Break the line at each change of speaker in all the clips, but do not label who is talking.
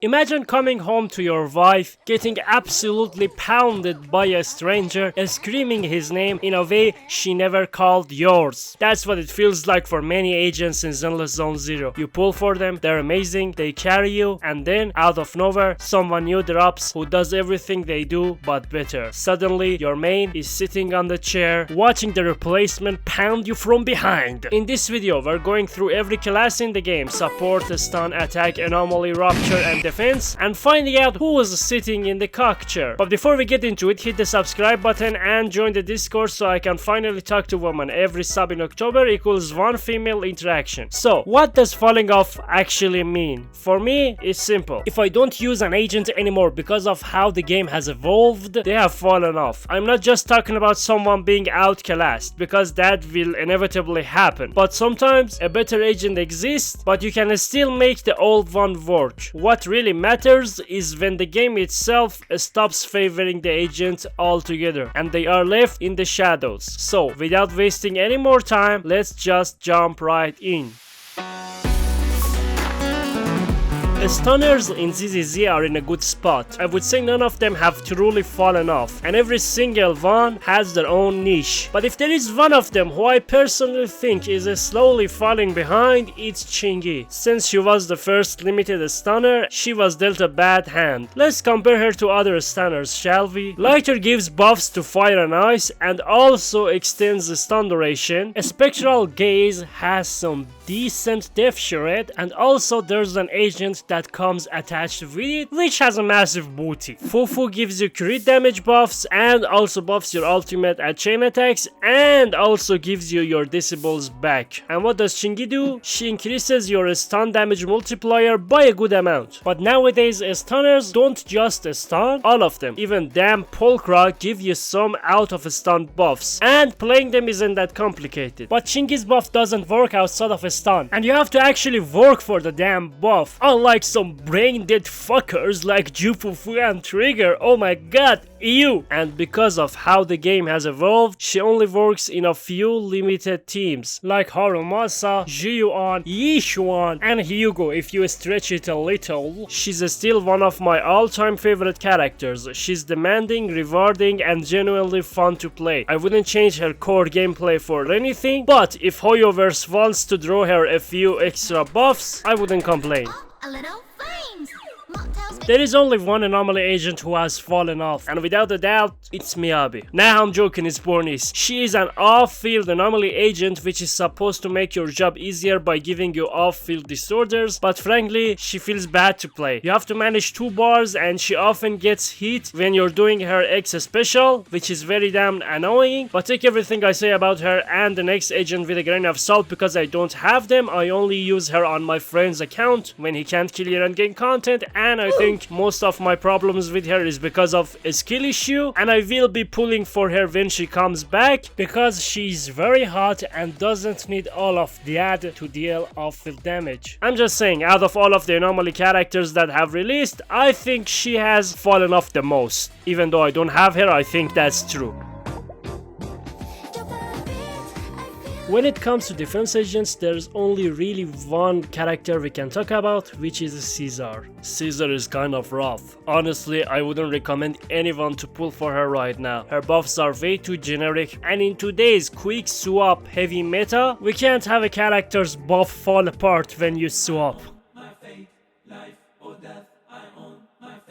Imagine coming home to your wife, getting absolutely pounded by a stranger, screaming his name in a way she never called yours. That's what it feels like for many agents in Zenless Zone Zero. You pull for them, they're amazing, they carry you, and then, out of nowhere, someone new drops who does everything they do but better. Suddenly, your main is sitting on the chair, watching the replacement pound you from behind. In this video, we're going through every class in the game, support, stun, attack, anomaly, rupture, and defense, and finding out who is sitting in the cock chair. But before we get into it, hit the subscribe button and join the Discord so I can finally talk to women. Every sub in October equals one female interaction. So, what does falling off actually mean? For me, it's simple. If I don't use an agent anymore because of how the game has evolved, they have fallen off. I'm not just talking about someone being outclassed, because that will inevitably happen. But sometimes a better agent exists, but you can still make the old one work. What really matters is when the game itself stops favoring the agent altogether and they are left in the shadows. So, without wasting any more time, let's just jump right in. Stunners in ZZZ are in a good spot. I would say none of them have truly fallen off, and every single one has their own niche. But if there is one of them who I personally think is slowly falling behind, it's Qingyi. Since she was the first limited stunner, she was dealt a bad hand. Let's compare her to other stunners, shall we? Lighter gives buffs to fire and ice and also extends the stun duration. A spectral gaze has some decent def shred, and also there's an agent that comes attached with it, which has a massive booty. Fufu gives you crit damage buffs and also buffs your ultimate at chain attacks and also gives you your disables back. And what does Qingyi do? She increases your stun damage multiplier by a good amount. But nowadays stunners don't just stun, all of them, even damn Powercrept, give you some out of stun buffs, and playing them isn't that complicated. But Qingyi's buff doesn't work outside of a stun, and you have to actually work for the damn buff, unlike some brain dead fuckers like Jufufu and Trigger. Oh my god, ew! And because of how the game has evolved, she only works in a few limited teams like Harumasa, Jiyuan, Yishuan, and Hyugo if you stretch it a little. She's still one of my all-time favorite characters. She's demanding, rewarding, and genuinely fun to play. I wouldn't change her core gameplay for anything, but if Hoyoverse wants to draw her a few extra buffs, I wouldn't complain.
A little flames.
There is only one anomaly agent who has fallen off, and without a doubt, it's Miyabi. Nah, I'm joking, it's Bornis. She is an off-field anomaly agent which is supposed to make your job easier by giving you off-field disorders, but frankly, she feels bad to play. You have to manage 2 bars and she often gets hit when you're doing her X special, which is very damn annoying, but take everything I say about her and the next agent with a grain of salt because I don't have them. I only use her on my friend's account when he can't clear and gain content, and I think most of my problems with her is because of a skill issue, and I will be pulling for her when she comes back because she's very hot and doesn't need all of that to deal off-field damage. I'm just saying, out of all of the anomaly characters that have released, I think she has fallen off the most. Even though I don't have her, I think that's true. When it comes to defense agents, there's only really one character we can talk about, which is Caesar. Caesar is kind of rough. Honestly, I wouldn't recommend anyone to pull for her right now. Her buffs are way too generic, and in today's quick swap heavy meta, we can't have a character's buff fall apart when you swap.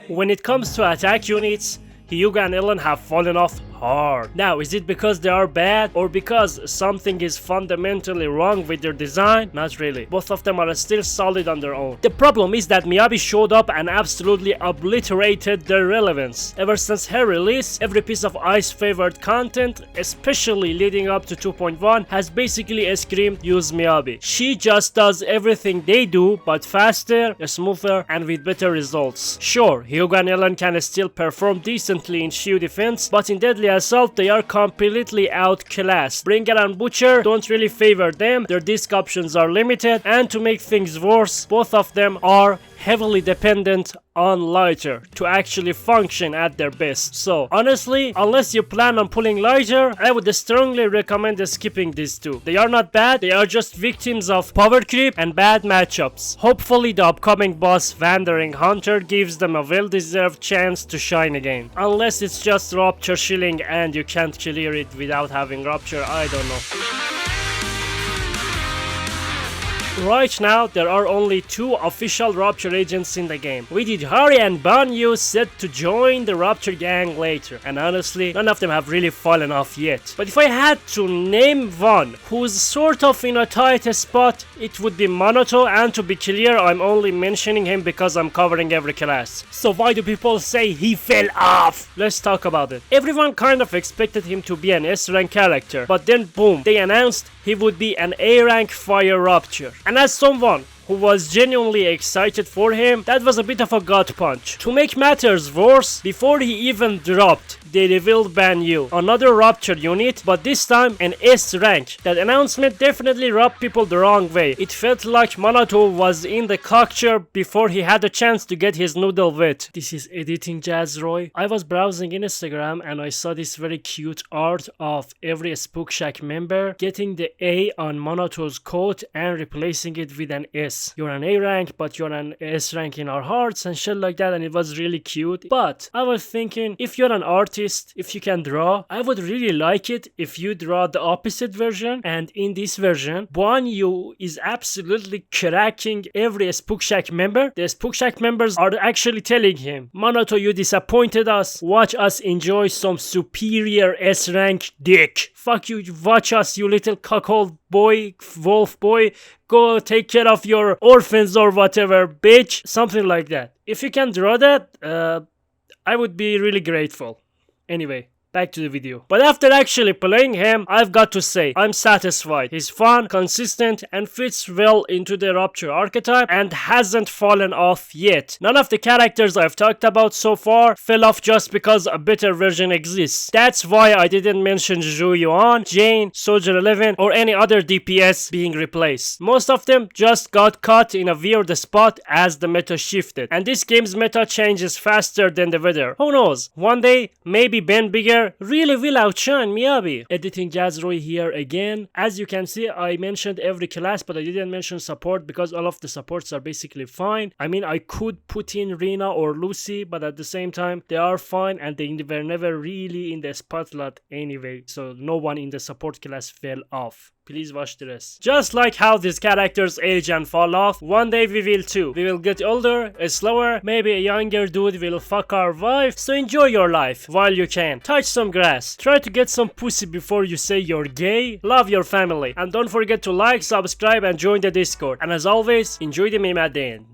When it comes to attack units, Hyuga and Ellen have fallen off hard. Now, is it because they are bad or because something is fundamentally wrong with their design? Not really. Both of them are still solid on their own. The problem is that Miyabi showed up and absolutely obliterated their relevance. Ever since her release, every piece of Ice favored content, especially leading up to 2.1, has basically screamed use Miyabi. She just does everything they do, but faster, smoother, and with better results. Sure, Hyuga and Ellen can still perform decently in shield defense, but in deadly assault they are completely outclassed. Bringer and Butcher don't really favor them, their disc options are limited, and to make things worse, both of them are heavily dependent on lighter to actually function at their best. So honestly, unless you plan on pulling lighter, I would strongly recommend skipping these two. They are not bad, they are just victims of power creep and bad matchups. Hopefully the upcoming boss Wandering Hunter gives them a well-deserved chance to shine again. Unless it's just Rupture shilling and you can't clear it without having Rupture, I don't know. Right now, there are only 2 official Rupture agents in the game. We did Hari and Banyu set to join the Rupture gang later, and honestly, none of them have really fallen off yet. But if I had to name one who's sort of in a tight spot, it would be Monoto, and to be clear, I'm only mentioning him because I'm covering every class. So why do people say he fell off? Let's talk about it. Everyone kind of expected him to be an S-rank character, but then boom, they announced he would be an A-rank fire Rupture. And as someone who was genuinely excited for him, that was a bit of a gut punch. To make matters worse, before he even dropped, they revealed Banyu, another Rupture unit, but this time an S rank. That announcement definitely rubbed people the wrong way. It felt like Monoto was in the cockchair before he had a chance to get his noodle wet. This is editing Jazzroy. I was browsing Instagram and I saw this very cute art of every Spook Shack member getting the A on Monoto's coat and replacing it with an S. You're an A rank, but you're an S rank in our hearts and shit like that, and it was really cute. But I was thinking, if you're an artist, if you can draw, I would really like it if you draw the opposite version. And in this version, Banyu is absolutely cracking every Spook Shack member. The Spook Shack members are actually telling him, Monoto, you disappointed us. Watch us enjoy some superior S rank dick. Fuck you, watch us, you little cuckold boy, wolf boy. Go take care of your orphans or whatever, bitch. Something like that. If you can draw that, I would be really grateful. Anyway, back to the video. But after actually playing him, I've got to say, I'm satisfied. He's fun, consistent, and fits well into the Rupture archetype and hasn't fallen off yet. None of the characters I've talked about so far fell off just because a better version exists. That's why I didn't mention Zhu Yuan, Jane, Soldier 11, or any other DPS being replaced. Most of them just got caught in a weird spot as the meta shifted. And this game's meta changes faster than the weather. Who knows? One day, maybe Ben Bigger really will outshine Miyabi. Editing Jazzroy here again. As you can see, I mentioned every class, but I didn't mention support because all of the supports are basically fine. I mean, I could put in Rina or Lucy, but at the same time, they are fine and they were never really in the spotlight anyway. So no one in the support class fell off. Please watch the rest. Just like how these characters age and fall off, one day we will too. We will get older, slower, maybe a younger dude will fuck our wife, so enjoy your life while you can. Touch some grass. Try to get some pussy before you say you're gay. Love your family. And don't forget to like, subscribe and join the Discord. And as always, enjoy the meme at the end.